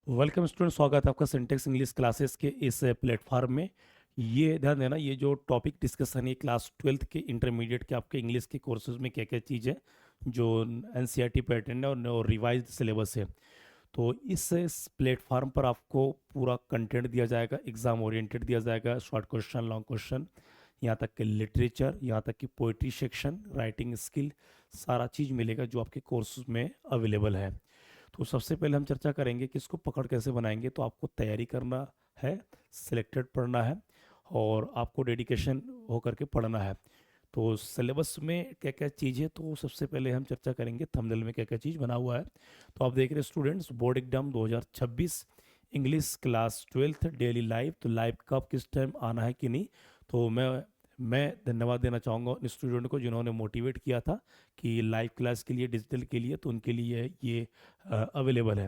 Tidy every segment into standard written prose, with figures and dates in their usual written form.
Welcome student, स्वागत है आपका सिंटेक्स इंग्लिश क्लासेस के इस प्लेटफॉर्म में। ये ध्यान देना, ये जो टॉपिक डिस्कशन है क्लास ट्वेल्थ के इंटरमीडिएट के आपके इंग्लिश के कोर्सेज में क्या क्या चीज़ है जो एनसीईआरटी पैटर्न है और रिवाइज्ड सिलेबस है। तो इस प्लेटफॉर्म पर आपको पूरा कंटेंट दिया जाएगा, एग्जाम ओरिएंटेड दिया जाएगा, शॉर्ट क्वेश्चन, लॉन्ग क्वेश्चन, यहाँ तक कि लिटरेचर, यहाँ तक कि पोइट्री सेक्शन, राइटिंग स्किल, सारा चीज़ मिलेगा जो आपके कोर्सेज में अवेलेबल है। तो सबसे पहले हम चर्चा करेंगे कि इसको पकड़ कैसे बनाएंगे। तो आपको तैयारी करना है, सिलेक्टेड पढ़ना है और आपको डेडिकेशन होकर के पढ़ना है। तो सिलेबस में क्या क्या चीज़ है, तो सबसे पहले हम चर्चा करेंगे थंबनेल में क्या क्या चीज़ बना हुआ है। तो आप देख रहे हैं students, board exam 2026 English class twelfth daily live. तो लाइव कब किस टाइम आना है कि नहीं, तो मैं धन्यवाद देना चाहूँगा उन स्टूडेंट को जिन्होंने मोटिवेट किया था कि लाइव क्लास के लिए, डिजिटल के लिए, तो उनके लिए ये अवेलेबल है।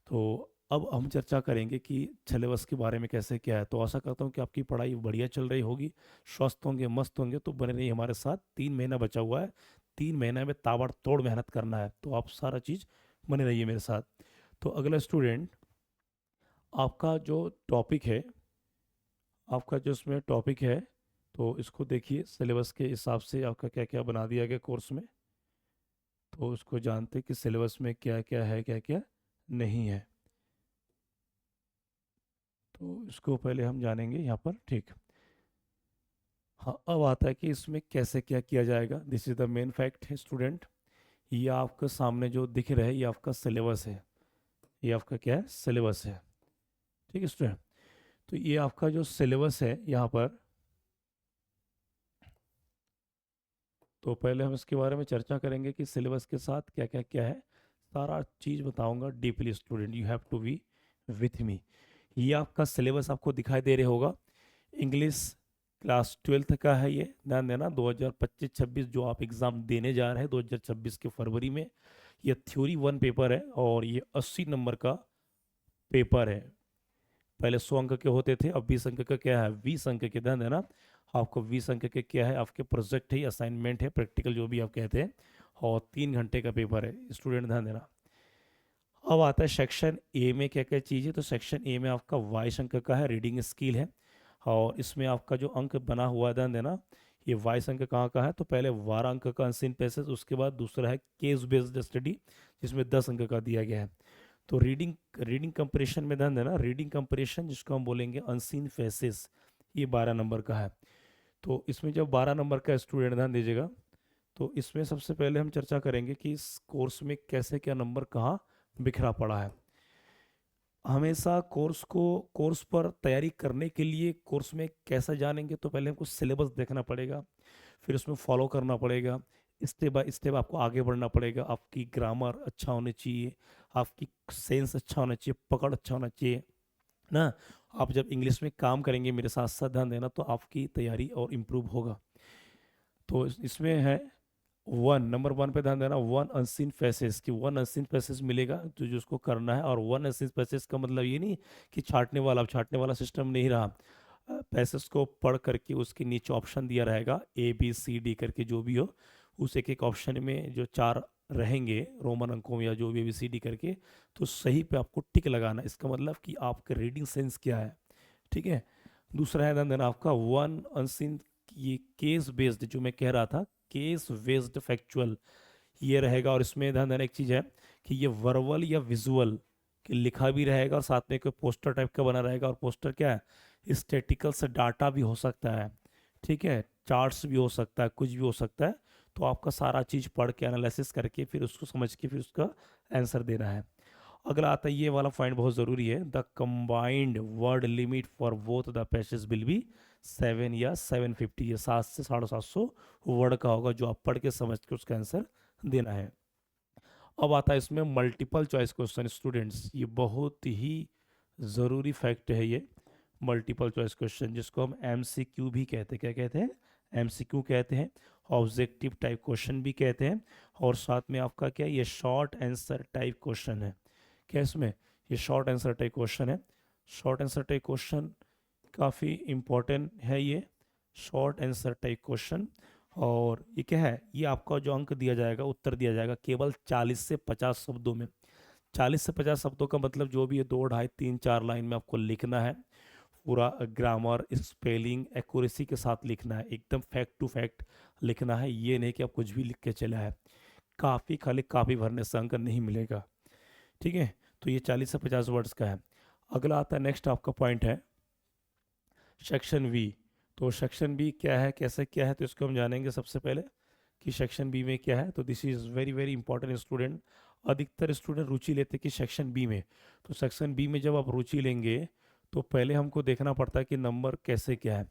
तो अब हम चर्चा करेंगे कि सिलेबस के बारे में कैसे क्या है। तो आशा करता हूँ कि आपकी पढ़ाई बढ़िया चल रही होगी, स्वस्थ होंगे, मस्त होंगे। तो बने रहिए हमारे साथ, 3 महीना बचा हुआ है, 3 महीने में ताबड़तोड़ मेहनत करना है। तो आप सारा चीज़ बने रहिए मेरे साथ। तो अगला स्टूडेंट, आपका जो टॉपिक है, आपका जो इसमें टॉपिक है, तो इसको देखिए सिलेबस के हिसाब से आपका क्या क्या बना दिया गया कोर्स में। तो उसको जानते कि सिलेबस में क्या क्या है, क्या क्या नहीं है। तो इसको पहले हम जानेंगे यहाँ पर, ठीक। हाँ, अब आता है कि इसमें कैसे क्या किया जाएगा। This is the main fact है स्टूडेंट। ये आपके सामने जो दिख रहा है ये आपका सिलेबस है। ये आपका क्या है, सिलेबस है। ठीक है स्टूडेंट। तो ये आपका जो सिलेबस है यहाँ पर, तो पहले हम इसके बारे में चर्चा करेंगे कि सिलेबस के साथ क्या क्या क्या है। सारा चीज़ बताऊंगा deeply student, you have to be with me. ये आपका सिलेबस आपको दिखाई दे रहा होगा, इंग्लिश क्लास ट्वेल्थ का है। ये ध्यान देना, 2025-26 जो आप एग्ज़ाम देने जा रहे हैं 2026 के फरवरी में, ये थ्योरी 1 पेपर है और ये 80 नंबर का पेपर है। पहले 100 अंक के होते थे, अब 20 अंक का क्या है, 20 अंक के। ध्यान देना, आपको 20 अंक के क्या है, आपके प्रोजेक्ट है, असाइनमेंट है, प्रैक्टिकल जो भी आप कहते हैं, और 3 घंटे का पेपर है स्टूडेंट, ध्यान देना। अब आता है सेक्शन ए में क्या क्या चीज़ है। तो सेक्शन ए में आपका 22 अंक का है, रीडिंग स्किल है। और इसमें आपका जो अंक बना हुआ है, ध्यान देना, ये 22 अंक कहाँ का है, तो पहले 12 अंक का अनसीन पैसेज, उसके बाद दूसरा है केस बेस्ड स्टडी जिसमें 10 अंक का दिया गया है। तो रीडिंग रीडिंग कंपरेशन में ध्यान देना, रीडिंग कंपरेशन जिसको हम बोलेंगे अनसीन फेसेस, ये 12 नंबर का है। तो इसमें जब 12 नंबर का स्टूडेंट, ध्यान दीजिएगा, तो इसमें सबसे पहले हम चर्चा करेंगे कि इस कोर्स में कैसे क्या नंबर कहाँ बिखरा पड़ा है। हमेशा कोर्स पर तैयारी करने के लिए कोर्स में कैसे जानेंगे, तो पहले हमको सिलेबस देखना पड़ेगा, फिर उसमें फॉलो करना पड़ेगा, स्टेप बाय स्टेप आपको आगे बढ़ना पड़ेगा। आपकी ग्रामर अच्छा होनी चाहिए, आपकी सेंस अच्छा होना चाहिए, पकड़ अच्छा होना चाहिए ना। आप जब इंग्लिश में काम करेंगे मेरे साथ साथ, ध्यान देना, तो आपकी तैयारी और इम्प्रूव होगा। तो इसमें है 1 नंबर 1 पे ध्यान देना, 1 अनसीन फेसेस की 1 अनसीन फेसेस मिलेगा जो जिसको करना है। और 1 अनसीन फेसेस का मतलब ये नहीं कि छाटने वाला, अब छाटने वाला सिस्टम नहीं रहा। पैसेज को पढ़ करके उसके नीचे ऑप्शन दिया रहेगा ABCD करके, जो भी हो, उस एक एक ऑप्शन में जो 4 रहेंगे रोमन अंकों में या जो भी ABCD करके, तो सही पे आपको टिक लगाना। इसका मतलब कि आपका रीडिंग सेंस क्या है, ठीक है। दूसरा है ध्यान देना आपका 1 अनसीन, ये केस बेस्ड जो मैं कह रहा था, केस बेस्ड फैक्चुअल, ये रहेगा। और इसमें ध्यान देना एक चीज़ है कि ये वर्बल या विजुअल कि लिखा भी रहेगा और साथ में कोई पोस्टर टाइप का बना रहेगा। और पोस्टर क्या है, स्टेटिकल से डाटा भी हो सकता है, ठीक है, चार्ट्स भी हो सकता है, कुछ भी हो सकता है। तो आपका सारा चीज़ पढ़ के एनालिसिस करके फिर उसको समझ के फिर उसका आंसर देना है। अगला आता है, ये वाला पॉइंट बहुत ज़रूरी है, the combined word limit for both the passage will be 7 या 750, ये 700 से 750 वर्ड का होगा जो आप पढ़ के समझ के उसका आंसर देना है। अब आता है इसमें मल्टीपल चॉइस क्वेश्चन स्टूडेंट्स, ये बहुत ही ज़रूरी फैक्ट है ये मल्टीपल चॉइस क्वेश्चन, जिसको हम MCQ भी कहते हैं। क्या कहते हैं, MCQ कहते हैं, ऑब्जेक्टिव टाइप क्वेश्चन भी कहते हैं। और साथ में आपका क्या, ये शॉर्ट आंसर टाइप क्वेश्चन है। क्या इसमें, ये शॉर्ट आंसर टाइप क्वेश्चन है। शॉर्ट आंसर टाइप क्वेश्चन काफ़ी इम्पोर्टेंट है ये शॉर्ट आंसर टाइप क्वेश्चन। और ये क्या है, ये आपका जो अंक दिया जाएगा, उत्तर दिया जाएगा केवल 40 से 50 शब्दों में। 40 से 50 शब्दों का मतलब जो भी है 2, ढाई, 3, 4 लाइन में आपको लिखना है। पूरा ग्रामर, स्पेलिंग, एक्यूरेसी के साथ लिखना है, एकदम फैक्ट टू फैक्ट लिखना है। ये नहीं कि आप कुछ भी लिख के चला है। काफ़ी खाली काफ़ी भरने से अंक नहीं मिलेगा। ठीक है, तो ये 40 से 50 वर्ड्स का है। अगला आता है, नेक्स्ट आपका पॉइंट है सेक्शन बी। तो सेक्शन बी क्या है, कैसे क्या है, तो इसको हम जानेंगे सबसे पहले कि सेक्शन बी में क्या है। तो this is very very important student. अधिकतर स्टूडेंट रुचि लेते कि सेक्शन बी में। तो सेक्शन बी में जब आप रुचि लेंगे तो पहले हमको देखना पड़ता है कि नंबर कैसे क्या है।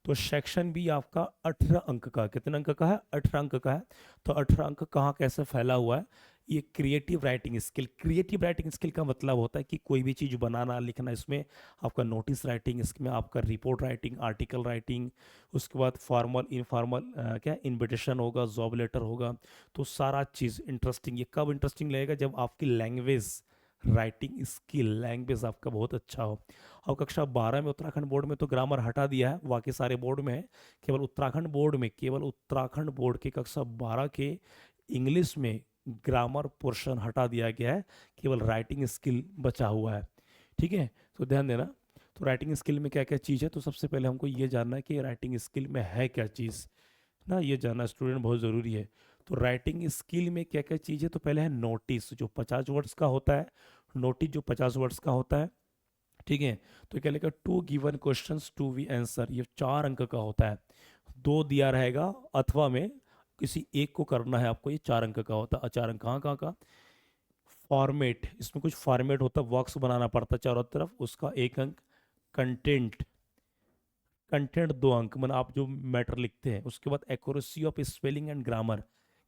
तो सेक्शन बी आपका 18 अंक का, कितने अंक का है, 18 अंक का है। तो 18 अंक कहाँ कैसे फैला हुआ है, ये creative writing skill. Creative writing skill का मतलब होता है कि कोई भी चीज़ बनाना लिखना, इसमें आपका नोटिस राइटिंग, इसमें आपका रिपोर्ट राइटिंग, आर्टिकल राइटिंग, उसके बाद फॉर्मल इनफॉर्मल क्या इनविटेशन होगा, जॉब लेटर होगा। तो सारा चीज़ इंटरेस्टिंग। ये कब इंटरेस्टिंग लगेगा, जब आपकी लैंग्वेज, राइटिंग स्किल, लैंग्वेज आपका बहुत अच्छा हो। और कक्षा 12 में उत्तराखंड बोर्ड में तो ग्रामर हटा दिया है, बाकी सारे बोर्ड में है। केवल उत्तराखंड बोर्ड में, केवल उत्तराखंड बोर्ड के कक्षा 12 के इंग्लिश में ग्रामर पोर्शन हटा दिया गया है, केवल राइटिंग स्किल बचा हुआ है। ठीक है, तो ध्यान देना। तो राइटिंग स्किल में क्या क्या चीज़ है, तो सबसे पहले हमको ये जानना है कि राइटिंग स्किल में है क्या चीज़ ना, ये जानना स्टूडेंट बहुत ज़रूरी है। तो राइटिंग स्किल में क्या क्या चीज़ है, तो पहले है नोटिस जो 50 वर्ड्स का होता है। नोटिस जो 50 वर्ड्स का होता है। ठीक है, तो क्या लिखा, to given questions to be answer, ये 4 अंक का होता है। 2 दिया रहेगा अथवा में किसी एक को करना है आपको, ये 4 अंक का होता है। 4 अंक कहाँ कहाँ का, फॉर्मेट, इसमें कुछ फॉर्मेट होता है, बॉक्स बनाना पड़ता है चारों तरफ, उसका 1 अंक। कंटेंट, कंटेंट 2 अंक, मतलब आप जो मैटर लिखते हैं। उसके बाद accuracy of spelling and grammar,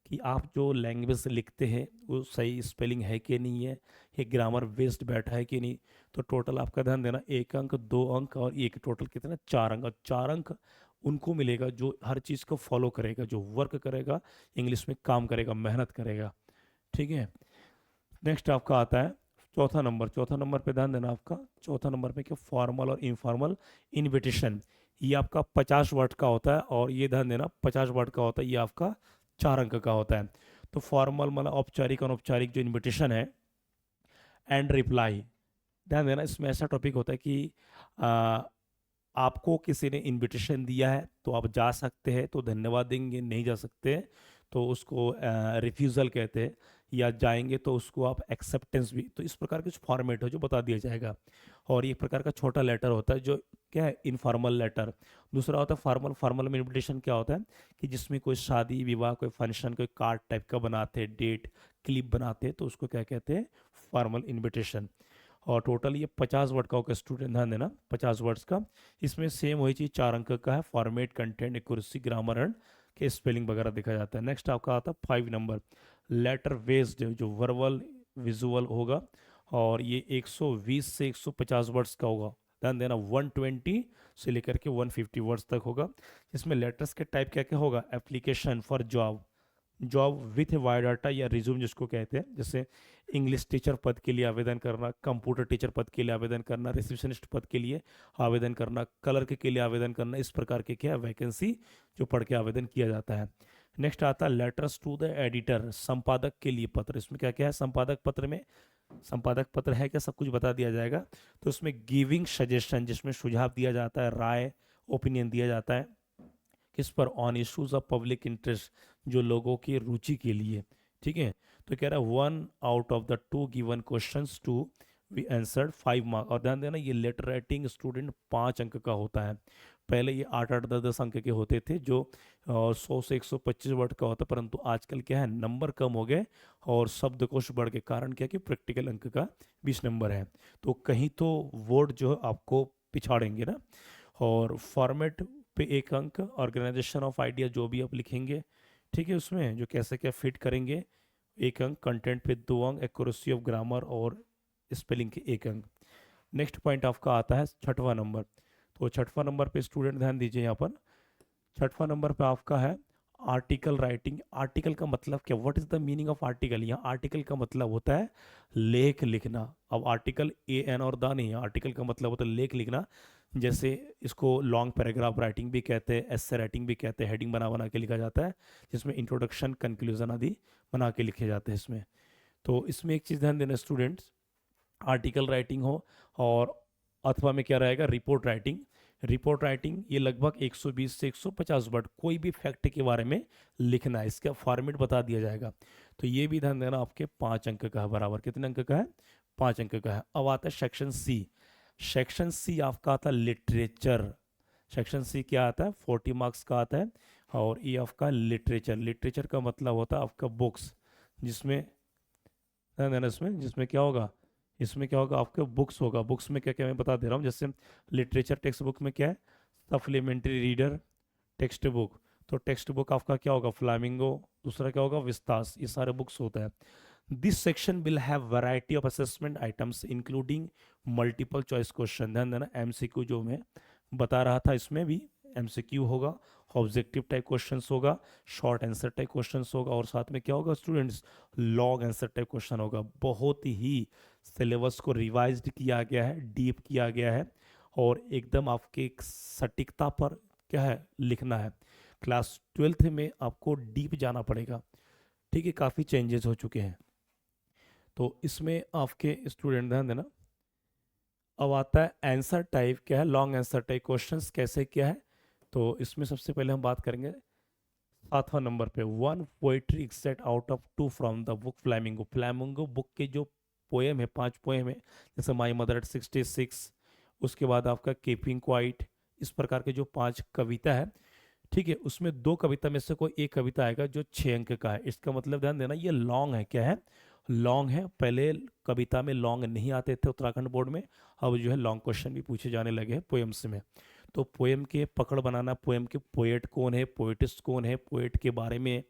कि आप जो लैंग्वेज से लिखते हैं वो सही स्पेलिंग है कि नहीं है, ये ग्रामर बेस्ड बैठा है कि नहीं। तो टोटल आपका ध्यान देना, 1 अंक, 2 अंक और एक टोटल कितना, 4 अंक। और 4 अंक उनको मिलेगा जो हर चीज़ को फॉलो करेगा, जो वर्क करेगा, इंग्लिश में काम करेगा, मेहनत करेगा। ठीक है, नेक्स्ट आपका आता है चौथा नंबर। चौथा नंबर पे ध्यान देना आपका, चौथा नंबर पे क्या, फॉर्मल और इनफॉर्मल इनविटेशन। ये आपका 50 वर्ड का होता है, और ये ध्यान देना 50 वर्ड का होता है, ये आपका 4 अंक का होता है। तो फॉर्मल मतलब औपचारिक, अनौपचारिक जो इनविटेशन है, एंड रिप्लाई। ध्यान देना, इसमें ऐसा टॉपिक होता है कि आ, आपको किसी ने इनविटेशन दिया है तो आप जा सकते हैं तो धन्यवाद देंगे, नहीं जा सकते तो उसको रिफ्यूज़ल कहते हैं, या जाएंगे तो उसको आप एक्सेप्टेंस भी। तो इस प्रकार के कुछ फॉर्मेट है जो बता दिया जाएगा। और एक प्रकार का छोटा लेटर होता है जो क्या है, इनफॉर्मल लेटर। दूसरा होता है फॉर्मल। फॉर्मल में इनविटेशन क्या होता है कि जिसमें कोई शादी विवाह, कोई फंक्शन, कोई कार्ड टाइप का बनाते हैं, डेट क्लिप बनाते हैं, तो उसको क्या कहते हैं, फॉर्मल इनविटेशन। और टोटल ये 50 वर्ड का होगा स्टूडेंट, ध्यान देना 50 वर्ड्स का। इसमें सेम वही चीज़ 4 अंक का है, format, content, accuracy, grammar and के स्पेलिंग वगैरह देखा जाता है। नेक्स्ट आपका आता है 5 नंबर, लेटर बेस्ड जो वर्बल विजुअल होगा, और ये 120 से 150 वर्ड्स का होगा। ध्यान देना 120 से लेकर के 150 वर्ड्स तक होगा। इसमें लेटर्स के टाइप क्या क्या होगा, application for job, job with biodata या रिज्यूम जिसको कहते हैं, जैसे इंग्लिश टीचर पद के लिए आवेदन करना, कंप्यूटर टीचर पद के लिए आवेदन करना, रिसेप्शनिस्ट पद के लिए आवेदन करना, क्लर्क के लिए आवेदन करना, इस प्रकार के क्या वैकेंसी जो पढ़ के आवेदन किया जाता है। नेक्स्ट आता है लेटर्स टू द एडिटर, संपादक के लिए पत्र। इसमें क्या क्या है, संपादक पत्र में, संपादक पत्र है क्या, सब कुछ बता दिया जाएगा। तो उसमें गिविंग सजेशन, जिसमें सुझाव दिया जाता है, राय, ओपिनियन दिया जाता है, किस पर, on issues of public interest, जो लोगों की रुचि के लिए। ठीक है, तो कह रहा है 1 out of the 2 given questions to we answered 5 mark. और ध्यान देना ये लेटर राइटिंग स्टूडेंट 5 अंक का होता है। पहले ये 8-8, 10-10 अंक के होते थे, जो 100 से 125 वर्ड का होता, परंतु आजकल क्या है, नंबर कम हो गए और शब्दकोश बढ़ के कारण क्या कि प्रैक्टिकल अंक का 20 नंबर है। तो कहीं तो वर्ड जो है आपको पिछाड़ेंगे ना। और फॉर्मेट पे 1 अंक, ऑर्गेनाइजेशन ऑफ आइडिया जो भी आप लिखेंगे, ठीक है, उसमें जो कैसे क्या फिट करेंगे, 1 अंक। कंटेंट पे 2 अंक, एक्यूरेसी ऑफ ग्रामर और स्पेलिंग के 1 अंक। नेक्स्ट पॉइंट आपका आता है 6वां नंबर। तो 6वां नंबर पे स्टूडेंट ध्यान दीजिए यहाँ पर, 6वां नंबर पे आपका है आर्टिकल राइटिंग। आर्टिकल का मतलब क्या, what is the meaning of article. यहाँ आर्टिकल का मतलब होता है लेख लिखना। अब आर्टिकल ए एन और द नहीं है, आर्टिकल का मतलब होता है लेख लिखना। जैसे इसको लॉन्ग पैराग्राफ राइटिंग भी कहते हैं, एस्से राइटिंग भी कहते हैं, हेडिंग बना बना के लिखा जाता है, जिसमें इंट्रोडक्शन, कंक्लूजन आदि बना के लिखे जाते हैं इसमें। तो इसमें एक चीज़ ध्यान देना स्टूडेंट्स, आर्टिकल राइटिंग हो और अथवा में क्या रहेगा रिपोर्ट राइटिंग। रिपोर्ट राइटिंग ये लगभग 120 से 150 वर्ड कोई भी फैक्ट के बारे में लिखना है, इसका फॉर्मेट बता दिया जाएगा। तो ये भी ध्यान देना, आपके 5 अंक का है बराबर। कितने अंक का है? 5 अंक का है। अब आता है सेक्शन सी। सेक्शन सी आपका आता है लिटरेचर। सेक्शन सी क्या आता है? 40 मार्क्स का आता है। और ये आपका लिटरेचर, लिटरेचर का मतलब होता है आपका बुक्स, जिसमें ध्यान देना इसमें, जिसमें क्या होगा, इसमें क्या होगा आपके बुक्स होगा। बुक्स में क्या क्या मैं बता दे रहा हूँ। जैसे लिटरेचर टेक्स्ट बुक में क्या है? Supplementary reader, text book. तो टेक्स्ट बुक आपका क्या होगा? फ्लामिंगो। दूसरा क्या होगा? विस्तास। ये सारे बुक्स होता है। This section will have variety of assessment items including multiple choice question. ध्यान देना, एमसीक्यू जो मैं बता रहा था इसमें भी एमसीक्यू होगा, ऑब्जेक्टिव टाइप क्वेश्चंस होगा, शॉर्ट आंसर टाइप क्वेश्चंस होगा, और साथ में क्या होगा students? Long answer type question होगा। बहुत ही सिलेबस को रिवाइज्ड किया गया है, डीप किया गया है, और एकदम आपके एक सटीकता पर क्या है लिखना है। क्लास 12th में आपको डीप जाना पड़ेगा। ठीक है, काफ़ी चेंजेस हो चुके हैं। तो इसमें आपके स्टूडेंट ध्यान देना, अब आता है आंसर टाइप क्या है, लॉन्ग आंसर टाइप क्वेश्चंस कैसे क्या है। तो इसमें सबसे पहले हम बात करेंगे 7वां नंबर पे, one poetry extract out of two from the book Flamingo. Flamingo book के जो पोएम है, 5 पोएम है, जैसे माई मदर एट 66, उसके बाद आपका कीपिंग क्वाइट, इस प्रकार के जो 5 कविता है, ठीक है, उसमें 2 कविता में से कोई एक कविता आएगा जो 6 अंक का है। इसका मतलब ध्यान देना ये लॉन्ग है। क्या है? लॉन्ग है। पहले कविता में लॉन्ग नहीं आते थे उत्तराखंड बोर्ड में, अब जो है लॉन्ग क्वेश्चन भी पूछे जाने लगे हैं पोएम्स में। तो पोएम के पकड़ बनाना, पोएम के पोएट कौन है, पोएटिस्ट कौन है, पोएट के बारे में,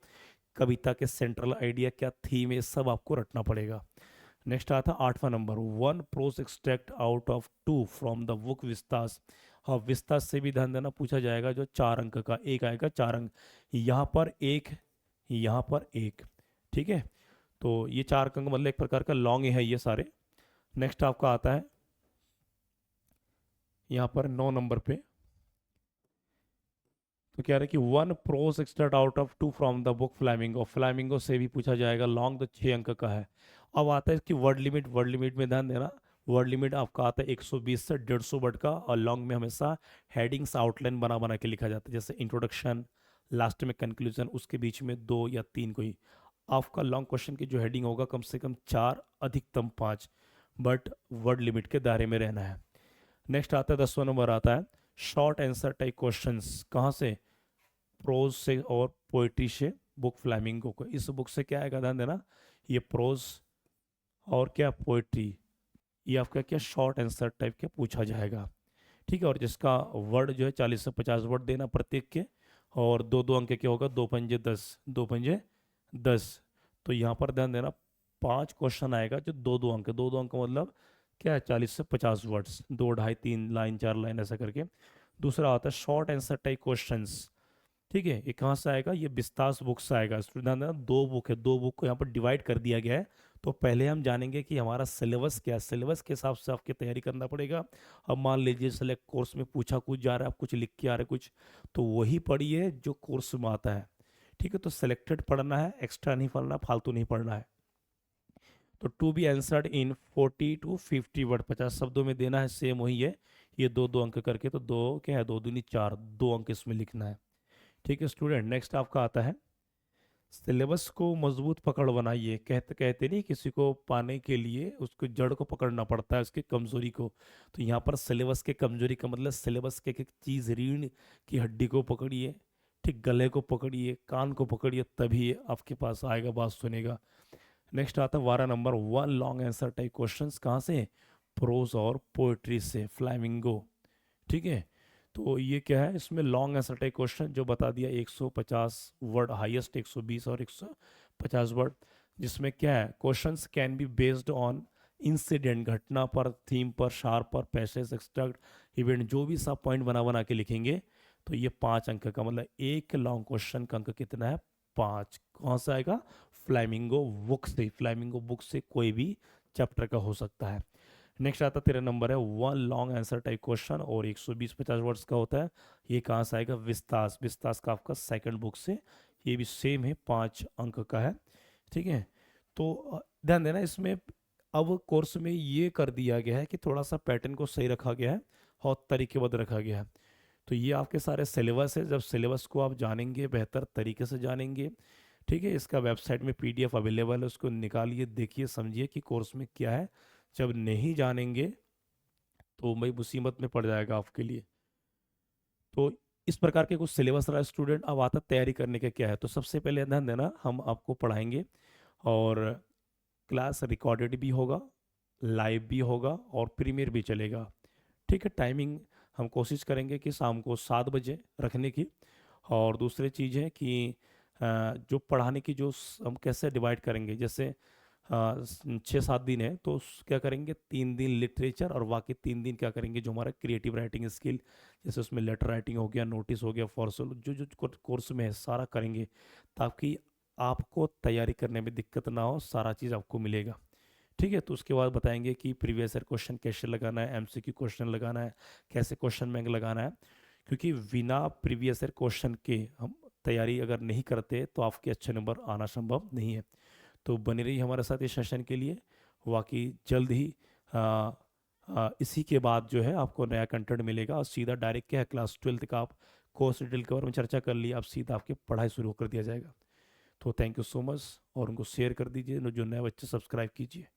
कविता के सेंट्रल आइडिया क्या, थीम, ये सब आपको रटना पड़ेगा। नेक्स्ट आता 8वां number, one prose extract out of two from the book Vistas. हाँ, विस्तास से भी ध्यान देना पूछा जाएगा, जो 4 अंक का, एक आएगा 4 अंक, यहाँ पर एक, यहाँ पर एक। ठीक है, तो ये 4 अंक मतलब एक प्रकार का लॉन्ग है ये सारे। नेक्स्ट आपका आता है यहाँ पर 9 नंबर पे, तो कह रहे हैं कि one prose extract out of two from the book Flamingo. Flamingo से भी पूछा जाएगा, लॉन्ग तो 6 अंक का है। अब आता है इसकी वर्ड लिमिट। वर्ड लिमिट में ध्यान देना, वर्ड लिमिट आपका आता है 120 से 150 वर्ड का, और लॉन्ग में हमेशा हेडिंग्स आउटलाइन बना बना के लिखा जाता है, जैसे इंट्रोडक्शन, लास्ट में कंक्लूजन, उसके बीच में 2 या 3 कोई। आपका लॉन्ग क्वेश्चन की जो हेडिंग होगा कम से कम 4, अधिकतम 5, बट वर्ड लिमिट के दायरे में रहना है। नेक्स्ट आता है 10वां नंबर आता है शॉर्ट आंसर टाइप क्वेश्चंस। कहाँ से? प्रोज से और पोइट्री से, बुक फ्लैमिंगो को। इस बुक से क्या आएगा ध्यान देना, ये प्रोज और क्या पोइट्री, ये आपका क्या शॉर्ट आंसर टाइप के पूछा जाएगा। ठीक है, और जिसका वर्ड जो है 40 से 50 वर्ड देना प्रत्येक के, और 2 2 अंक के होगा, 2 पंजे 10, 2 पंजे 10। तो यहाँ पर ध्यान देना 5 क्वेश्चन आएगा जो 2 2 अंक, 2 2 अंक मतलब क्या है, 40 से 50 वर्ड्स, 2 ढाई 3 लाइन 4 लाइन ऐसा करके। दूसरा आता है शॉर्ट आंसर टाइप क्वेश्चंस। ठीक है, ये कहाँ से आएगा? ये विस्तास बुक से आएगा। स्टूडेंट, 2 बुक है, 2 बुक को यहाँ पर डिवाइड कर दिया गया है। तो पहले हम जानेंगे कि हमारा सिलेबस क्या है, सिलेबस के हिसाब से आपकी तैयारी करना पड़ेगा। अब मान लीजिए सेलेक्ट कोर्स में पूछा कुछ जा रहा है, आप कुछ लिख के आ रहे कुछ, तो वही पढ़िए जो कोर्स में आता है। ठीक है, तो सिलेक्टेड पढ़ना है, एक्स्ट्रा नहीं पढ़ना, फालतू नहीं पढ़ना है। तो to be answered in 40 to 50 word, 50 शब्दों में देना है, सेम वही है। ये 2 2 अंक करके, तो 2 क्या है, 2 दूनी 4, 2 अंक इसमें लिखना है। ठीक है स्टूडेंट, नेक्स्ट आपका आता है सिलेबस को मजबूत पकड़ बनाइए। कहते कहते नहीं, किसी को पाने के लिए उसको जड़ को पकड़ना पड़ता है, उसकी कमजोरी को। तो यहाँ पर सिलेबस के कमजोरी का मतलब सिलेबस के एक चीज, रीढ़ की हड्डी को पकड़िए, ठीक, गले को पकड़िए, कान को पकड़िए, तभी ये आपके पास आएगा, बात सुनेगा। नेक्स्ट आता है 12 number, one long answer type questions. कहाँ से? प्रोज और पोएट्री से, फ्लैमिंगो। ठीक है, तो ये क्या है, इसमें लॉन्ग आंसर टाइप क्वेश्चन जो बता दिया, 150 वर्ड, हाईएस्ट 120 और 150 वर्ड, जिसमें क्या है, questions can be based on incident, घटना पर, थीम पर, शार्प पर, पैसेज, एक्सट्रैक्ट, इवेंट, जो भी सब पॉइंट बना बना के लिखेंगे। तो ये 5 अंक का मतलब एक लॉन्ग क्वेश्चन का अंक कितना है? 5। कौन सा आएगा? फ्लैमिंगो बुक से। फ्लैमिंगो बुक से कोई भी चैप्टर का हो सकता है। नेक्स्ट आता 13 नंबर है, one long answer type question, और 120 50 वर्ड्स का होता है। ये कहाँ से आएगा? विस्तास। विस्तास का आपका सेकंड बुक से, ये भी सेम है, 5 अंक का है। ठीक है, तो ध्यान देना इसमें, अब कोर्स में ये कर दिया गया है कि थोड़ा सा पैटर्न को सही रखा गया है और तरीकेबद्ध रखा गया है। तो ये आपके सारे सिलेबस है, जब सिलेबस को आप जानेंगे, बेहतर तरीके से जानेंगे, ठीक है, इसका वेबसाइट में पीडीएफ अवेलेबल है, उसको निकालिए, देखिए, समझिए कि कोर्स में क्या है। जब नहीं जानेंगे तो भाई मुसीबत में पड़ जाएगा आपके लिए। तो इस प्रकार के कुछ सिलेबस रहा स्टूडेंट। अब आता तैयारी करने का क्या है। तो सबसे पहले ध्यान देना, हम आपको पढ़ाएंगे और क्लास रिकॉर्डेड भी होगा, लाइव भी होगा और प्रीमियर भी चलेगा, ठीक है। टाइमिंग हम कोशिश करेंगे कि शाम को 7 बजे रखने की। और दूसरी चीज़ है कि जो पढ़ाने की जो हम कैसे डिवाइड करेंगे, जैसे 6-7 दिन है तो क्या करेंगे, 3 दिन लिटरेचर और बाकी 3 दिन क्या करेंगे, जो हमारा क्रिएटिव राइटिंग स्किल, जैसे उसमें लेटर राइटिंग हो गया, नोटिस हो गया, फॉर्सल, जो जो कोर्स में है सारा करेंगे, ताकि आपको तैयारी करने में दिक्कत ना हो, सारा चीज़ आपको मिलेगा, ठीक है। तो उसके बाद बताएंगे कि प्रीवियस ईयर क्वेश्चन कैसे लगाना है, एमसीक्यू क्वेश्चन लगाना है, कैसे क्वेश्चन बैंक लगाना है। क्योंकि बिना प्रीवियस ईयर क्वेश्चन के हम तैयारी अगर नहीं करते तो आपके अच्छे नंबर आना संभव नहीं है। तो बने रही हमारे साथ इस सेशन के लिए। बाकी जल्द ही इसी के बाद जो है आपको नया कंटेंट मिलेगा, और सीधा डायरेक्ट क्या है, क्लास 12th का आप कोर्स डिटेल के बारे में चर्चा कर लिया, अब सीधा आपकी पढ़ाई शुरू कर दिया जाएगा। तो थैंक यू सो मच, और उनको शेयर कर दीजिए, जो नए बच्चे सब्सक्राइब कीजिए।